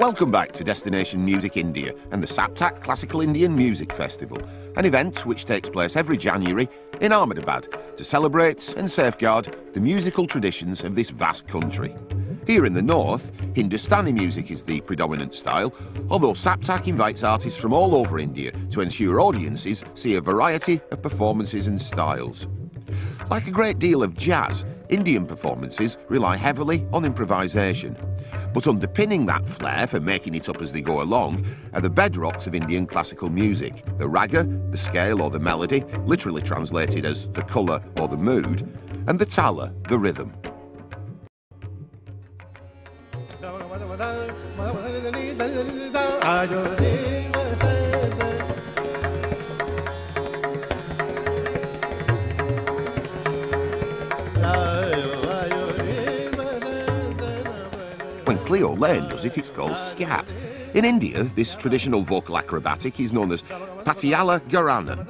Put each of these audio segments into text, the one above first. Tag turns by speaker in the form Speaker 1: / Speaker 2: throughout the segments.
Speaker 1: Welcome back to Destination Music India and the Saptak Classical Indian Music Festival, an event which takes place every January in Ahmedabad to celebrate and safeguard the musical traditions of this vast country. Here in the north, Hindustani music is the predominant style, although Saptak invites artists from all over India to ensure audiences see a variety of performances and styles. Like a great deal of jazz, Indian performances rely heavily on improvisation. But underpinning that flair for making it up as they go along are the bedrocks of Indian classical music, the raga, the scale or the melody, literally translated as the colour or the mood, and the tala, the rhythm. When Cleo Lane does it, it's called scat. In India, this traditional vocal acrobatic is known as Patiala Gharana.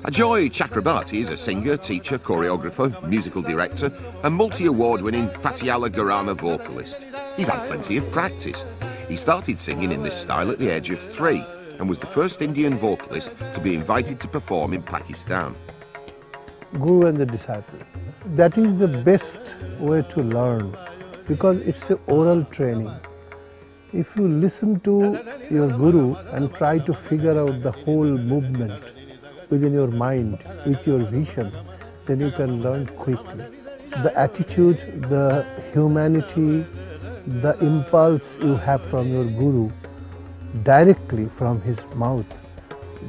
Speaker 1: Ajoy Chakrabarti is a singer, teacher, choreographer, musical director and multi-award-winning Patiala Gharana vocalist. He's had plenty of practice. He started singing in this style at the age of 3 and was the first Indian vocalist to be invited to perform in Pakistan.
Speaker 2: Guru and the disciple. That is the best way to learn because it's an oral training. If you listen to your Guru and try to figure out the whole movement within your mind, with your vision, then you can learn quickly. The attitude, the humanity, the impulse you have from your Guru directly from his mouth,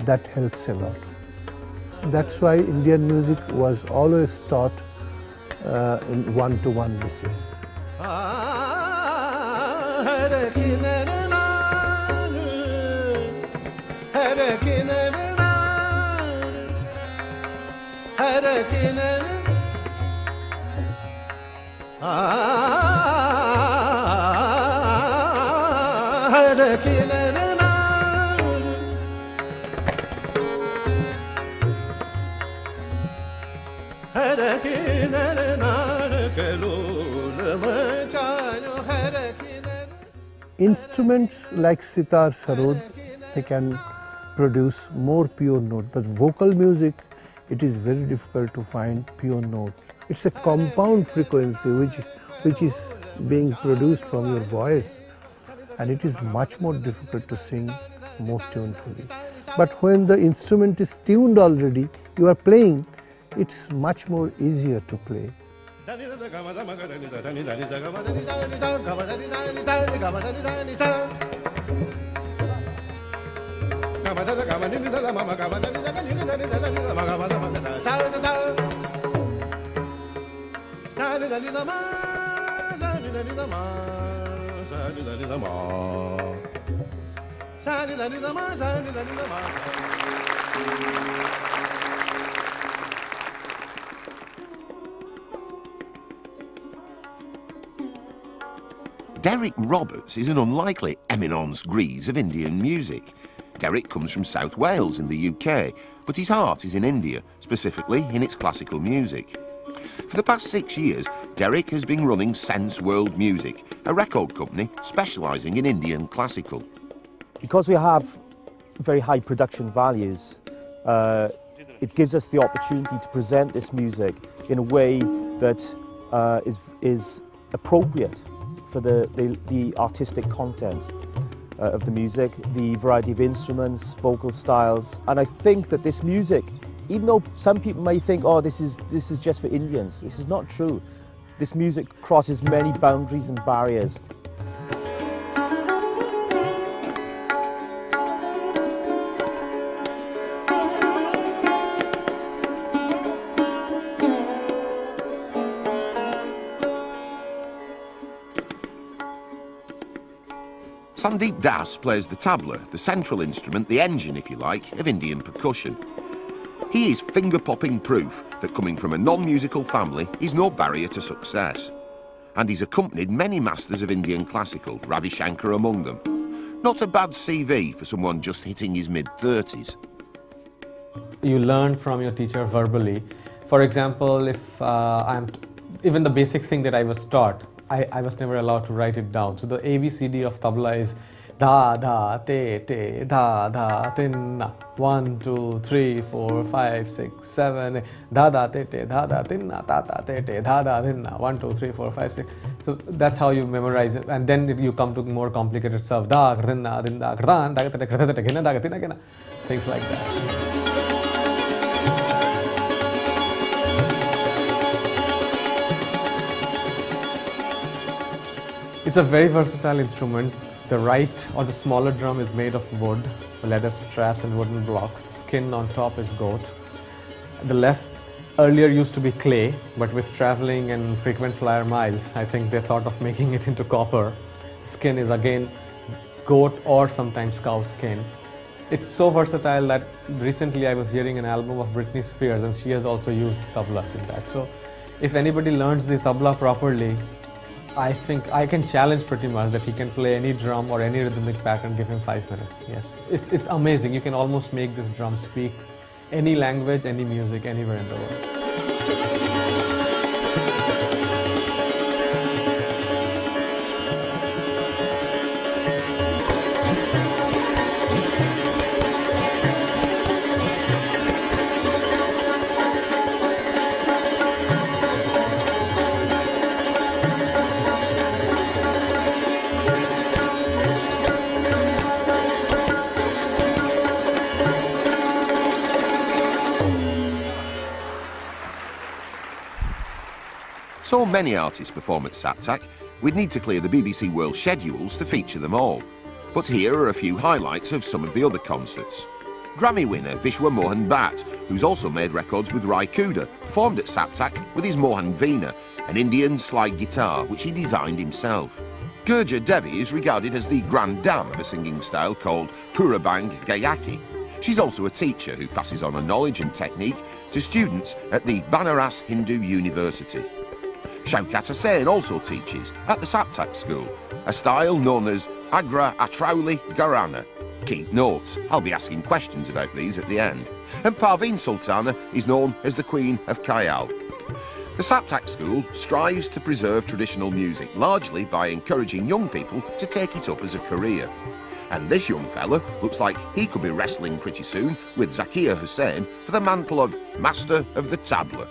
Speaker 2: that helps a lot. So that's why Indian music was always taught in one-to-one basis. Instruments like sitar, sarod, they can produce more pure note, but vocal music, it is very difficult to find pure notes. It's a compound frequency which is being produced from your voice, and it is much more difficult to sing more tunefully. But when the instrument is tuned already, you are playing, it's much more easier to play.
Speaker 1: Derek Roberts is an unlikely eminence grise of Indian music. Derek comes from South Wales in the UK, but his heart is in India, specifically in its classical music. For the past 6 years, Derek has been running Sense World Music, a record company specialising in Indian classical.
Speaker 3: Because we have very high production values, it gives us the opportunity to present this music in a way that is appropriate for the artistic content of the music, the variety of instruments, vocal styles. And I think that this music, even though some people may think, oh, this is just for Indians, this is not true. This music crosses many boundaries and barriers.
Speaker 1: Sandeep Das plays the tabla, the central instrument, the engine, if you like, of Indian percussion. He is finger-popping proof that coming from a non-musical family is no barrier to success. And he's accompanied many masters of Indian classical, Ravi Shankar among them. Not a bad CV for someone just hitting his mid-30s.
Speaker 4: You learn from your teacher verbally. For example, if even the basic thing that I was taught, I was never allowed to write it down. So the ABCD of tabla is Da da te te da da tinna. 1, 2, 3, 4, 5, 6, 7, 8. Da da te te da da tinna da da te te da da tinna. 1, 2, 3, 4, 5, 6. So that's how you memorize it, and then you come to more complicated stuff. Da tinna tinna dan da te te te gina da tinna gina. Things like that. It's a very versatile instrument. The right or the smaller drum is made of wood, leather straps and wooden blocks. The skin on top is goat. The left earlier used to be clay, but with traveling and frequent flyer miles, I think they thought of making it into copper. Skin is again goat or sometimes cow skin. It's so versatile that recently I was hearing an album of Britney Spears and she has also used tablas in that. So if anybody learns the tabla properly, I think I can challenge pretty much that he can play any drum or any rhythmic pattern, give him 5 minutes. Yes, it's amazing. You can almost make this drum speak any language, any music, anywhere in the world.
Speaker 1: So many artists perform at Saptak, we'd need to clear the BBC World schedules to feature them all. But here are a few highlights of some of the other concerts. Grammy winner Vishwa Mohan Bhatt, who's also made records with Rai Kuda, performed at Saptak with his Mohan Veena, an Indian slide guitar which he designed himself. Gurja Devi is regarded as the grand dame of a singing style called Purabang Gayaki. She's also a teacher who passes on her knowledge and technique to students at the Banaras Hindu University. Shaukat Hussain also teaches at the Saptak school, a style known as Agra Atrauli Gharana. Keep notes, I'll be asking questions about these at the end. And Parveen Sultana is known as the Queen of Kayal. The Saptak school strives to preserve traditional music, largely by encouraging young people to take it up as a career. And this young fella looks like he could be wrestling pretty soon with Zakir Hussain for the mantle of Master of the Tabla.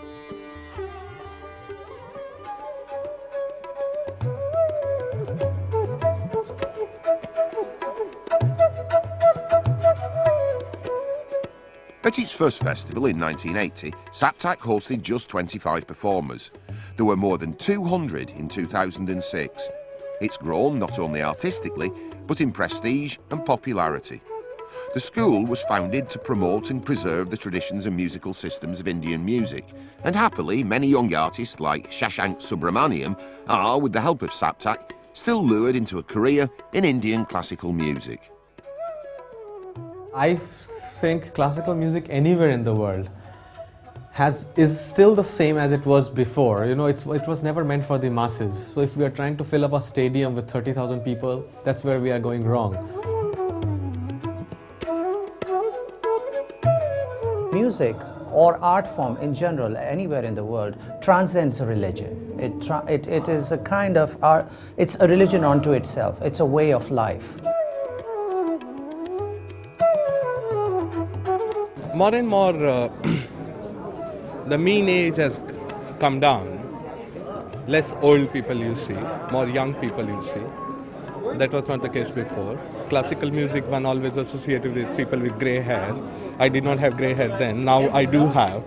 Speaker 1: At its first festival in 1980, Saptak hosted just 25 performers. There were more than 200 in 2006. It's grown not only artistically, but in prestige and popularity. The school was founded to promote and preserve the traditions and musical systems of Indian music, and happily many young artists like Shashank Subramaniam are, with the help of Saptak, still lured into a career in Indian classical music.
Speaker 4: I think classical music anywhere in the world is still the same as it was before. You know, it was never meant for the masses. So if we are trying to fill up a stadium with 30,000 people, that's where we are going wrong.
Speaker 5: Music or art form in general, anywhere in the world, transcends religion. It is a kind of art, it's a religion unto itself. It's a way of life.
Speaker 6: More and more, the mean age has come down. Less old people you see, more young people you see. That was not the case before. Classical music, one always associated with people with grey hair. I did not have grey hair then. Now I do have,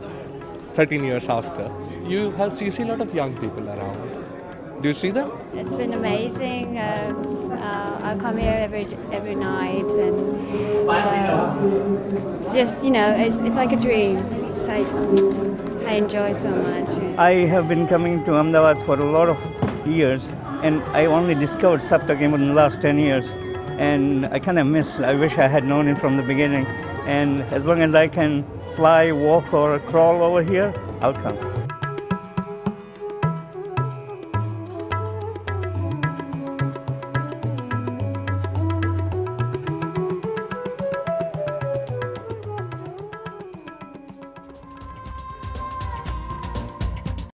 Speaker 6: 13 years after. You see a lot of young people around. Do you see them?
Speaker 7: It's been amazing. I come here every night, and it's just, you know, it's like a dream. I enjoy so much.
Speaker 8: I have been coming to Ahmedabad for a lot of years, and I only discovered Saptak in the last 10 years, and I kind of I wish I had known it from the beginning, and as long as I can fly, walk or crawl over here, I'll come.